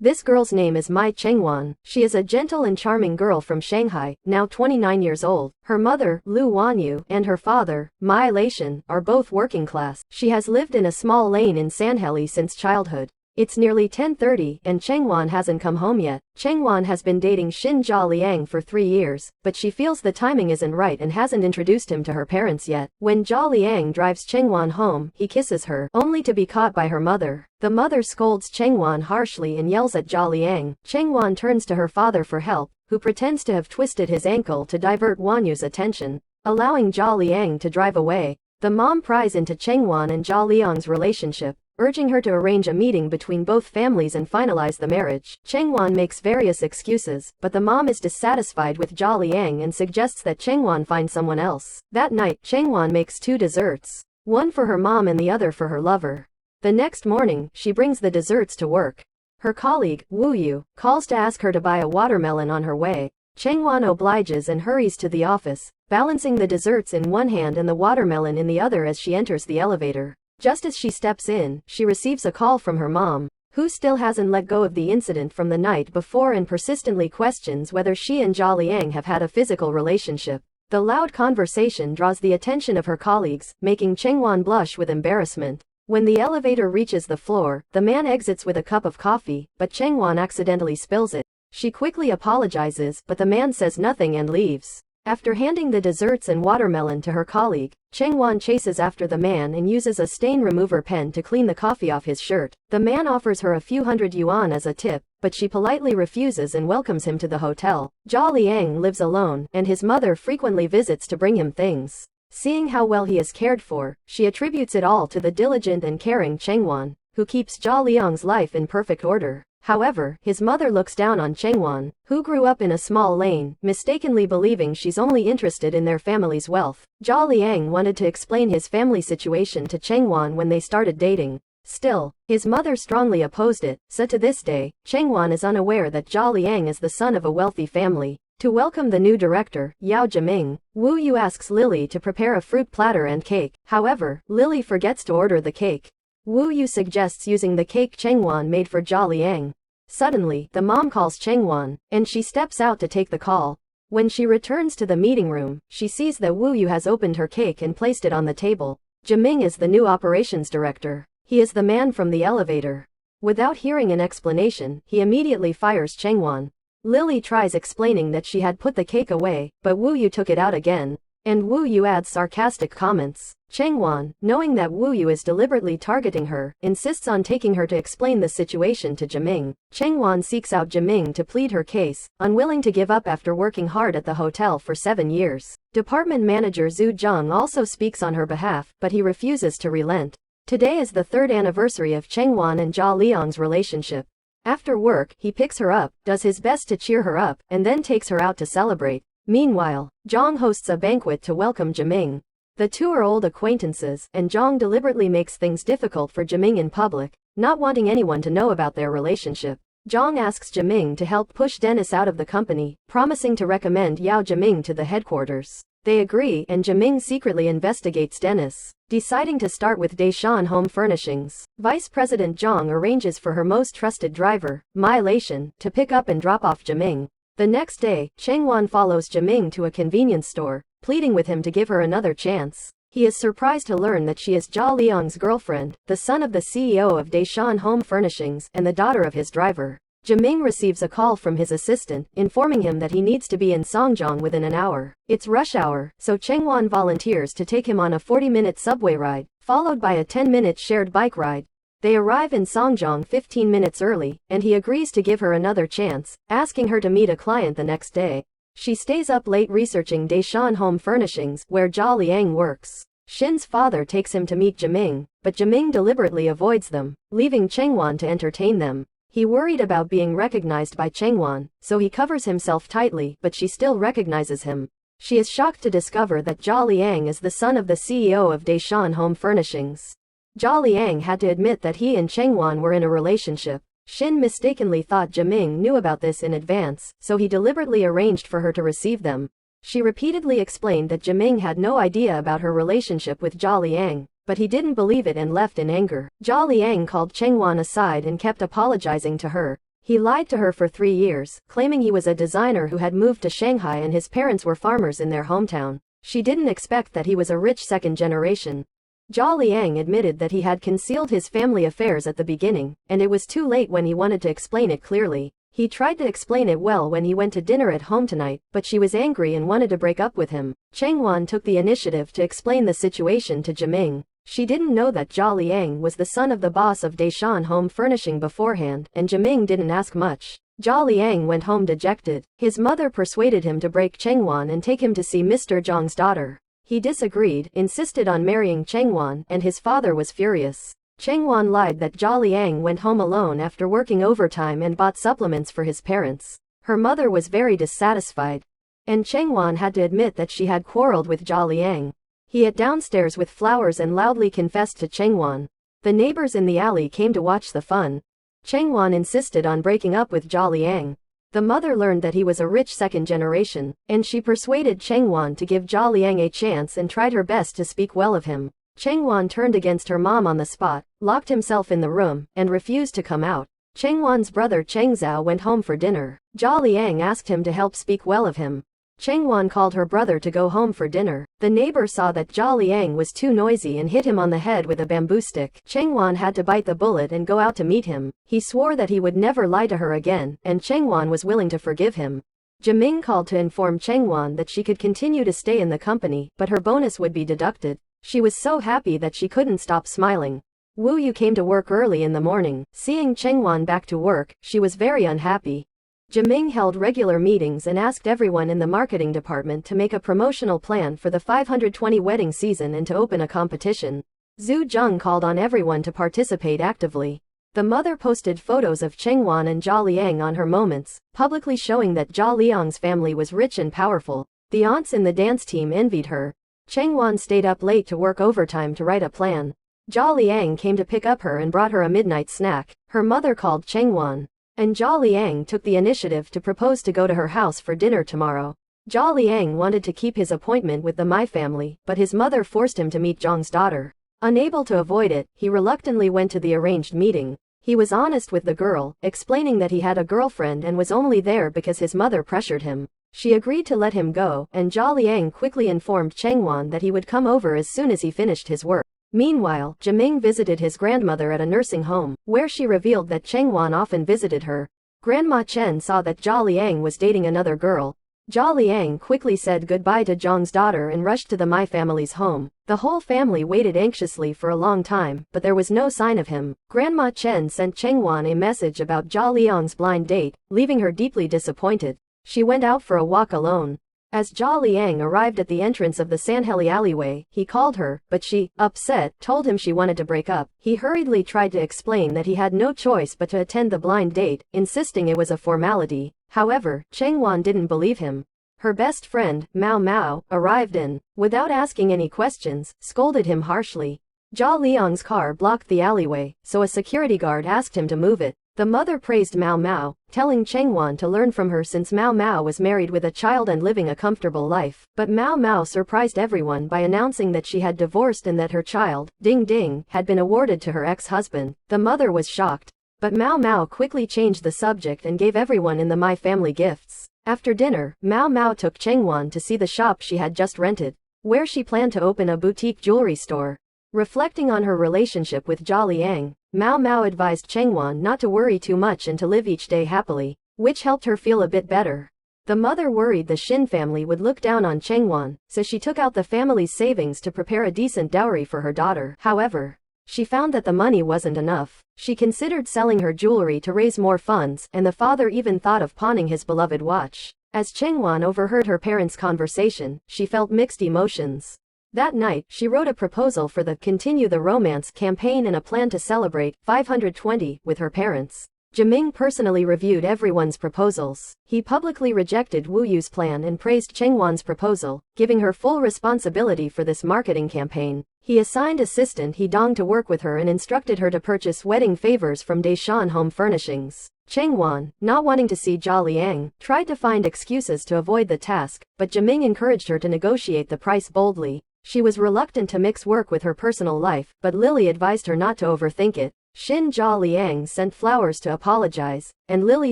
This girl's name is Mai Chengwan. She is a gentle and charming girl from Shanghai, now 29 years old. Her mother, Lu Wanyu, and her father, Mai Leishan, are both working class. She has lived in a small lane in Sanheli since childhood. It's nearly 10:30 and Chengwan hasn't come home yet. Chengwan has been dating Xin Zhao for 3 years, but she feels the timing isn't right and hasn't introduced him to her parents yet. When Zhao Liang drives Chengwan home, he kisses her, only to be caught by her mother. The mother scolds Chengwan harshly and yells at Zhao Liang. Chengwan turns to her father for help, who pretends to have twisted his ankle to divert Wanyu's attention, allowing Zhao Liang to drive away. The mom pries into Chengwan and Zhao Liang's relationship, urging her to arrange a meeting between both families and finalize the marriage. Chengwan makes various excuses, but the mom is dissatisfied with Zhao Liang and suggests that Chengwan find someone else. That night, Chengwan makes 2 desserts, one for her mom and the other for her lover. The next morning, she brings the desserts to work. Her colleague, Wu Yu, calls to ask her to buy a watermelon on her way. Chengwan obliges and hurries to the office, balancing the desserts in one hand and the watermelon in the other as she enters the elevator. Just as she steps in, she receives a call from her mom, who still hasn't let go of the incident from the night before and persistently questions whether she and Zhao Liang have had a physical relationship. The loud conversation draws the attention of her colleagues, making Chengwan blush with embarrassment. When the elevator reaches the floor, the man exits with a cup of coffee, but Chengwan accidentally spills it. She quickly apologizes, but the man says nothing and leaves. After handing the desserts and watermelon to her colleague, Chengwan chases after the man and uses a stain remover pen to clean the coffee off his shirt. The man offers her a few hundred yuan as a tip, but she politely refuses and welcomes him to the hotel. Zhao Liang lives alone, and his mother frequently visits to bring him things. Seeing how well he is cared for, she attributes it all to the diligent and caring Chengwan, who keeps Zhao Liang's life in perfect order. However, his mother looks down on Chengwan, who grew up in a small lane, mistakenly believing she's only interested in their family's wealth. Zhao Liang wanted to explain his family situation to Chengwan when they started dating. Still, his mother strongly opposed it, so to this day, Chengwan is unaware that Zhao Liang is the son of a wealthy family. To welcome the new director, Yao Jiming, Wu Yu asks Lily to prepare a fruit platter and cake. However, Lily forgets to order the cake. Wu Yu suggests using the cake Chengwan made for Zhao Liang. Suddenly, the mom calls Chengwan, and she steps out to take the call. When she returns to the meeting room, she sees that Wu Yu has opened her cake and placed it on the table. Jiming is the new operations director. He is the man from the elevator. Without hearing an explanation, he immediately fires Chengwan. Lily tries explaining that she had put the cake away, but Wu Yu took it out again. And Wu Yu adds sarcastic comments. Chengwan, knowing that Wu Yu is deliberately targeting her, insists on taking her to explain the situation to Jiming. Chengwan seeks out Jiming to plead her case, unwilling to give up after working hard at the hotel for 7 years. Department manager Zhu Zheng also speaks on her behalf, but he refuses to relent. Today is the 3rd anniversary of Chengwan and Zhao Liang's relationship. After work, he picks her up, does his best to cheer her up, and then takes her out to celebrate. Meanwhile, Zhang hosts a banquet to welcome Jiming. The two are old acquaintances, and Zhang deliberately makes things difficult for Jiming in public, not wanting anyone to know about their relationship. Zhang asks Jiming to help push Dennis out of the company, promising to recommend Yao Jiming to the headquarters. They agree, and Jiming secretly investigates Dennis, deciding to start with Daishan Home Furnishings. Vice President Zhang arranges for her most trusted driver, Mai Leishan, to pick up and drop off Jiming. The next day, Chengwan follows Jiming to a convenience store, pleading with him to give her another chance. He is surprised to learn that she is Zhao Liang's girlfriend, the son of the CEO of Daishan Home Furnishings and the daughter of his driver. Jiming receives a call from his assistant, informing him that he needs to be in Songjiang within an hour. It's rush hour, so Chengwan volunteers to take him on a 40-minute subway ride, followed by a 10-minute shared bike ride. They arrive in Songjiang 15 minutes early, and he agrees to give her another chance, asking her to meet a client the next day. She stays up late researching Daishan Home Furnishings, where Zhao Liang works. Shin's father takes him to meet Jiming, but Jiming deliberately avoids them, leaving Chengwan to entertain them. He worried about being recognized by Chengwan, so he covers himself tightly, but she still recognizes him. She is shocked to discover that Zhao Liang is the son of the CEO of Daishan Home Furnishings. Zhao Liang had to admit that he and Chengwan were in a relationship. Shin mistakenly thought Jiming knew about this in advance, so he deliberately arranged for her to receive them. She repeatedly explained that Jiming had no idea about her relationship with Zhao Liang, but he didn't believe it and left in anger. Zhao Liang called Chengwan aside and kept apologizing to her. He lied to her for 3 years, claiming he was a designer who had moved to Shanghai and his parents were farmers in their hometown. She didn't expect that he was a rich second generation. Zhao Liang admitted that he had concealed his family affairs at the beginning, and it was too late when he wanted to explain it clearly. He tried to explain it well when he went to dinner at home tonight, but she was angry and wanted to break up with him. Cheng Wan took the initiative to explain the situation to Jiming. She didn't know that Zhao Liang was the son of the boss of Daishan Home Furnishing beforehand, and Jiming didn't ask much. Zhao Liang went home dejected. His mother persuaded him to break Cheng Wan and take him to see Mr. Zhang's daughter. He disagreed, insisted on marrying Cheng Wan, and his father was furious. Cheng Wan lied that Zhao Liang went home alone after working overtime and bought supplements for his parents. Her mother was very dissatisfied, and Cheng Wan had to admit that she had quarreled with Zhao Liang. He ate downstairs with flowers and loudly confessed to Cheng Wan. The neighbors in the alley came to watch the fun. Cheng Wan insisted on breaking up with Zhao Liang. The mother learned that he was a rich second generation, and she persuaded Cheng Wan to give Zhao Liang a chance and tried her best to speak well of him. Cheng Wan turned against her mom on the spot, locked himself in the room, and refused to come out. Cheng Wan's brother Cheng Zhao went home for dinner. Zhao Liang asked him to help speak well of him. Cheng Wan called her brother to go home for dinner. The neighbor saw that Zhao Liang was too noisy and hit him on the head with a bamboo stick. Cheng Wan had to bite the bullet and go out to meet him. He swore that he would never lie to her again, and Cheng Wan was willing to forgive him. Jiming called to inform Cheng Wan that she could continue to stay in the company, but her bonus would be deducted. She was so happy that she couldn't stop smiling. Wu Yu came to work early in the morning. Seeing Cheng Wan back to work, she was very unhappy. Jiming held regular meetings and asked everyone in the marketing department to make a promotional plan for the 520 wedding season and to open a competition. Zhu Zheng called on everyone to participate actively. The mother posted photos of Cheng Wan and Zhao Liang on her moments, publicly showing that Zhao Liang's family was rich and powerful. The aunts in the dance team envied her. Cheng Wan stayed up late to work overtime to write a plan. Zhao Liang came to pick up her and brought her a midnight snack. Her mother called Cheng Wan, and Zhao Liang took the initiative to propose to go to her house for dinner tomorrow. Zhao Liang wanted to keep his appointment with the Mai family, but his mother forced him to meet Zhang's daughter. Unable to avoid it, he reluctantly went to the arranged meeting. He was honest with the girl, explaining that he had a girlfriend and was only there because his mother pressured him. She agreed to let him go, and Zhao Liang quickly informed Cheng Wan that he would come over as soon as he finished his work. Meanwhile, Jiming visited his grandmother at a nursing home, where she revealed that Cheng Wan often visited her. Grandma Chen saw that Zhao Liang was dating another girl. Zhao Liang quickly said goodbye to Zhang's daughter and rushed to the Mai family's home. The whole family waited anxiously for a long time, but there was no sign of him. Grandma Chen sent Cheng Wan a message about Zhao Liang's blind date, leaving her deeply disappointed. She went out for a walk alone. As Zhao Liang arrived at the entrance of the Sanheli alleyway, he called her, but she, upset, told him she wanted to break up. He hurriedly tried to explain that he had no choice but to attend the blind date, insisting it was a formality. However, Cheng Wan didn't believe him. Her best friend, Mao Mao, arrived and, without asking any questions, scolded him harshly. Zhao Liang's car blocked the alleyway, so a security guard asked him to move it. The mother praised Mao Mao, telling Cheng Wan to learn from her since Mao Mao was married with a child and living a comfortable life. But Mao Mao surprised everyone by announcing that she had divorced and that her child, Ding Ding, had been awarded to her ex-husband. The mother was shocked. But Mao Mao quickly changed the subject and gave everyone in the Mai family gifts. After dinner, Mao Mao took Cheng Wan to see the shop she had just rented, where she planned to open a boutique jewelry store. Reflecting on her relationship with Zhao Liang, Mao Mao advised Cheng Wan not to worry too much and to live each day happily, which helped her feel a bit better. The mother worried the Shin family would look down on Cheng Wan, so she took out the family's savings to prepare a decent dowry for her daughter. However, she found that the money wasn't enough. She considered selling her jewelry to raise more funds, and the father even thought of pawning his beloved watch. As Cheng Wan overheard her parents' conversation, she felt mixed emotions. That night, she wrote a proposal for the Continue the Romance campaign and a plan to celebrate 520 with her parents. Jiming personally reviewed everyone's proposals. He publicly rejected Wu Yu's plan and praised Cheng Wan's proposal, giving her full responsibility for this marketing campaign. He assigned assistant He Dong to work with her and instructed her to purchase wedding favors from Daishan Home Furnishings. Cheng Wan, not wanting to see Zhao Liang, tried to find excuses to avoid the task, but Jiming encouraged her to negotiate the price boldly. She was reluctant to mix work with her personal life, but Lily advised her not to overthink it. Xin Jialiang sent flowers to apologize, and Lily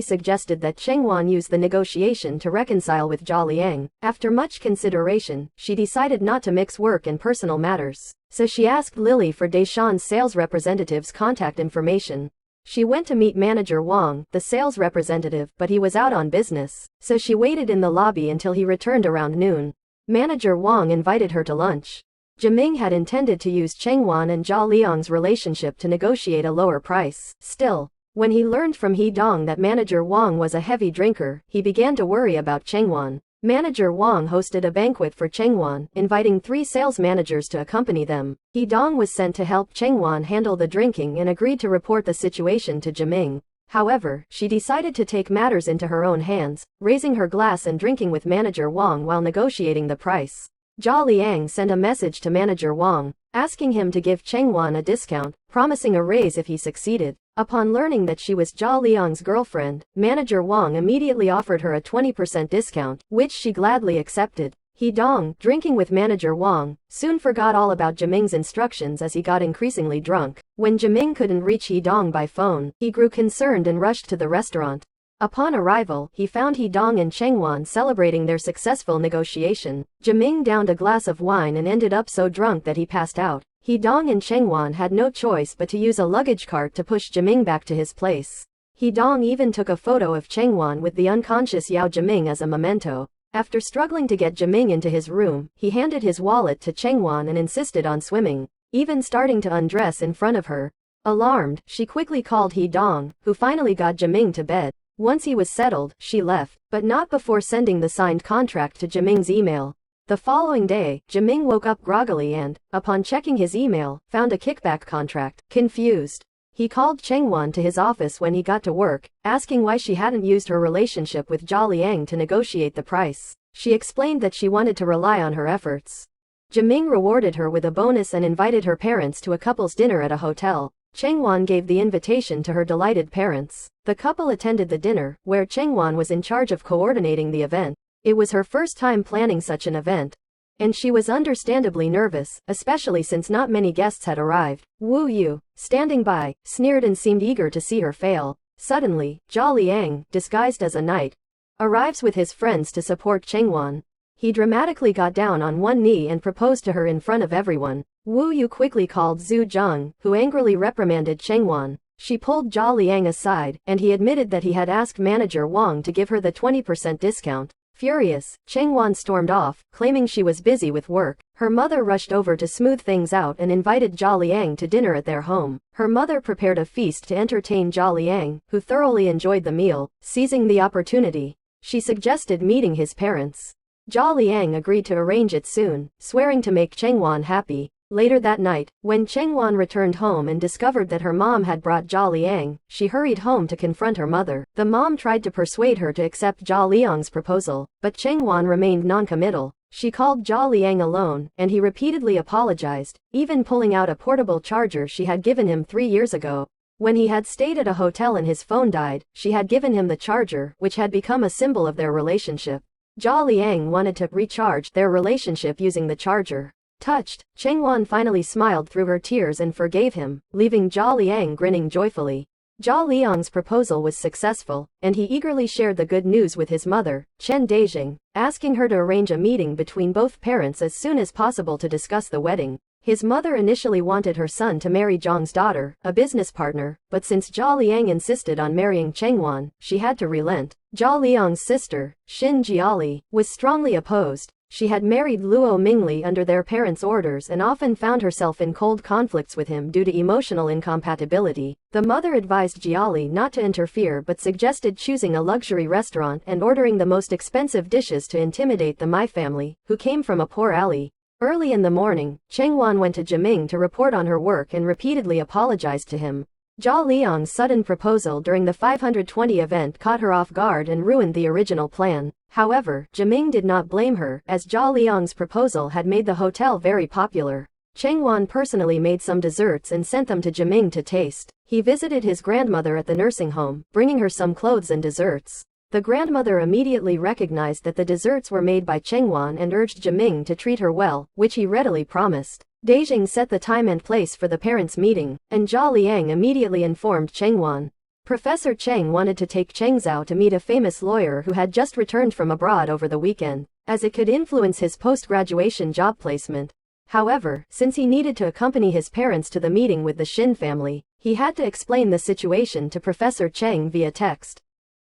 suggested that Chengwan use the negotiation to reconcile with Jialiang. After much consideration, she decided not to mix work and personal matters, so she asked Lily for Deshawn's sales representative's contact information. She went to meet manager Wang, the sales representative, but he was out on business, so she waited in the lobby until he returned around noon. Manager Wang invited her to lunch. Jiming had intended to use Chengwan and Zhao Liang's relationship to negotiate a lower price. Still, when he learned from He Dong that manager Wang was a heavy drinker, he began to worry about Chengwan. Manager Wang hosted a banquet for Chengwan, inviting 3 sales managers to accompany them. He Dong was sent to help Chengwan handle the drinking and agreed to report the situation to Jiming. However, she decided to take matters into her own hands, raising her glass and drinking with manager Wang while negotiating the price. Zhao Liang sent a message to manager Wang, asking him to give Chengwan a discount, promising a raise if he succeeded. Upon learning that she was Zhao Liang's girlfriend, manager Wang immediately offered her a 20% discount, which she gladly accepted. He Dong, drinking with manager Wang, soon forgot all about Jiming's instructions as he got increasingly drunk. When Jiming couldn't reach He Dong by phone, he grew concerned and rushed to the restaurant. Upon arrival, he found He Dong and Chengwan celebrating their successful negotiation. Jiming downed a glass of wine and ended up so drunk that he passed out. He Dong and Chengwan had no choice but to use a luggage cart to push Jiming back to his place. He Dong even took a photo of Chengwan with the unconscious Yao Jiming as a memento. After struggling to get Jiming into his room, he handed his wallet to Chengwan and insisted on swimming, even starting to undress in front of her. Alarmed, she quickly called He Dong, who finally got Jiming to bed. Once he was settled, she left, but not before sending the signed contract to Jiming's email. The following day, Jiming woke up groggily and, upon checking his email, found a kickback contract. Confused, he called Chengwan to his office when he got to work, asking why she hadn't used her relationship with Zhao Liang to negotiate the price. She explained that she wanted to rely on her efforts. Jiming rewarded her with a bonus and invited her parents to a couple's dinner at a hotel. Chengwan gave the invitation to her delighted parents. The couple attended the dinner, where Chengwan was in charge of coordinating the event. It was her first time planning such an event, and she was understandably nervous, especially since not many guests had arrived. Wu Yu, standing by, sneered and seemed eager to see her fail. Suddenly, Zhao Liang, disguised as a knight, arrives with his friends to support Chengwan. He dramatically got down on one knee and proposed to her in front of everyone. Wu Yu quickly called Zhu Zheng, who angrily reprimanded Chengwan. She pulled Zhao Liang aside, and he admitted that he had asked manager Wang to give her the 20% discount. Furious, Chengwan stormed off, claiming she was busy with work. Her mother rushed over to smooth things out and invited Zhao Liang to dinner at their home. Her mother prepared a feast to entertain Zhao Liang, who thoroughly enjoyed the meal. Seizing the opportunity, she suggested meeting his parents. Zhao Liang agreed to arrange it soon, swearing to make Chengwan happy. Later that night, when Chengwan returned home and discovered that her mom had brought Zhao Liang, she hurried home to confront her mother. The mom tried to persuade her to accept Zhao Liang's proposal, but Chengwan remained non-committal. She called Zhao Liang alone, and he repeatedly apologized, even pulling out a portable charger she had given him 3 years ago. When he had stayed at a hotel and his phone died, she had given him the charger, which had become a symbol of their relationship. Zhao Liang wanted to recharge their relationship using the charger. Touched, Chengwan finally smiled through her tears and forgave him, leaving Zhao Liang grinning joyfully. Zhao Liang's proposal was successful, and he eagerly shared the good news with his mother, Chen Dejing, asking her to arrange a meeting between both parents as soon as possible to discuss the wedding. His mother initially wanted her son to marry Zhang's daughter, a business partner, but since Zhao Liang insisted on marrying Chengwan, she had to relent. Zhao Liang's sister, Xin Jiali, was strongly opposed. She had married Luo Mingli under their parents' orders and often found herself in cold conflicts with him due to emotional incompatibility. The mother advised Jiali not to interfere but suggested choosing a luxury restaurant and ordering the most expensive dishes to intimidate the Mai family, who came from a poor alley. Early in the morning, Chengwan went to Jiming to report on her work and repeatedly apologized to him. Zhao Liang's sudden proposal during the 520 event caught her off guard and ruined the original plan. However, Jiming did not blame her, as Zhao Liang's proposal had made the hotel very popular. Chengwan personally made some desserts and sent them to Jiming to taste. He visited his grandmother at the nursing home, bringing her some clothes and desserts. The grandmother immediately recognized that the desserts were made by Chengwan and urged Jiming to treat her well, which he readily promised. Dejing set the time and place for the parents' meeting, and Zhao Liang immediately informed Cheng Wan. Professor Cheng wanted to take Cheng Zhao to meet a famous lawyer who had just returned from abroad over the weekend, as it could influence his post-graduation job placement. However, since he needed to accompany his parents to the meeting with the Shin family, he had to explain the situation to Professor Cheng via text.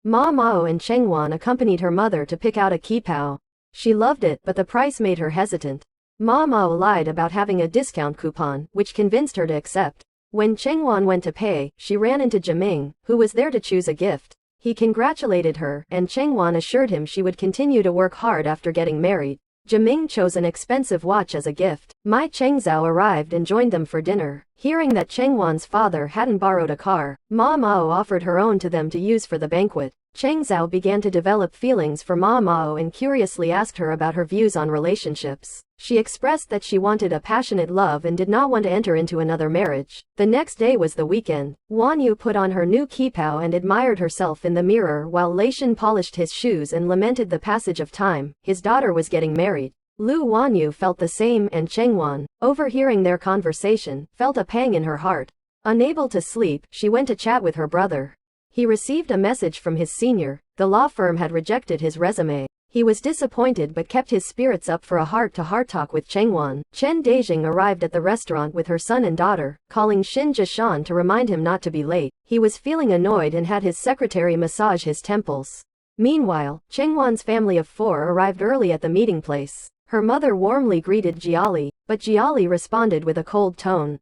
Ma Mao and Cheng Wan accompanied her mother to pick out a kipao. She loved it, but the price made her hesitant. Ma Mao lied about having a discount coupon, which convinced her to accept. When Cheng Wan went to pay, she ran into Jiming, who was there to choose a gift. He congratulated her, and Cheng Wan assured him she would continue to work hard after getting married. Jiming chose an expensive watch as a gift. Mai Chengzhao arrived and joined them for dinner. Hearing that Cheng Wan's father hadn't borrowed a car, Ma Mao offered her own to them to use for the banquet. Cheng Zhao began to develop feelings for Ma Mao and curiously asked her about her views on relationships. She expressed that she wanted a passionate love and did not want to enter into another marriage. The next day was the weekend. Wan Yu put on her new kipao and admired herself in the mirror while Lei Shen polished his shoes and lamented the passage of time. His daughter was getting married. Lu Wanyu felt the same, and Cheng Wan, overhearing their conversation, felt a pang in her heart. Unable to sleep, she went to chat with her brother. He received a message from his senior. The law firm had rejected his resume. He was disappointed but kept his spirits up for a heart-to-heart talk with Cheng Wan. Chen Dejing arrived at the restaurant with her son and daughter, calling Xin Jishan to remind him not to be late. He was feeling annoyed and had his secretary massage his temples. Meanwhile, Cheng Wan's family of 4 arrived early at the meeting place. Her mother warmly greeted Jiali, but Jiali responded with a cold tone.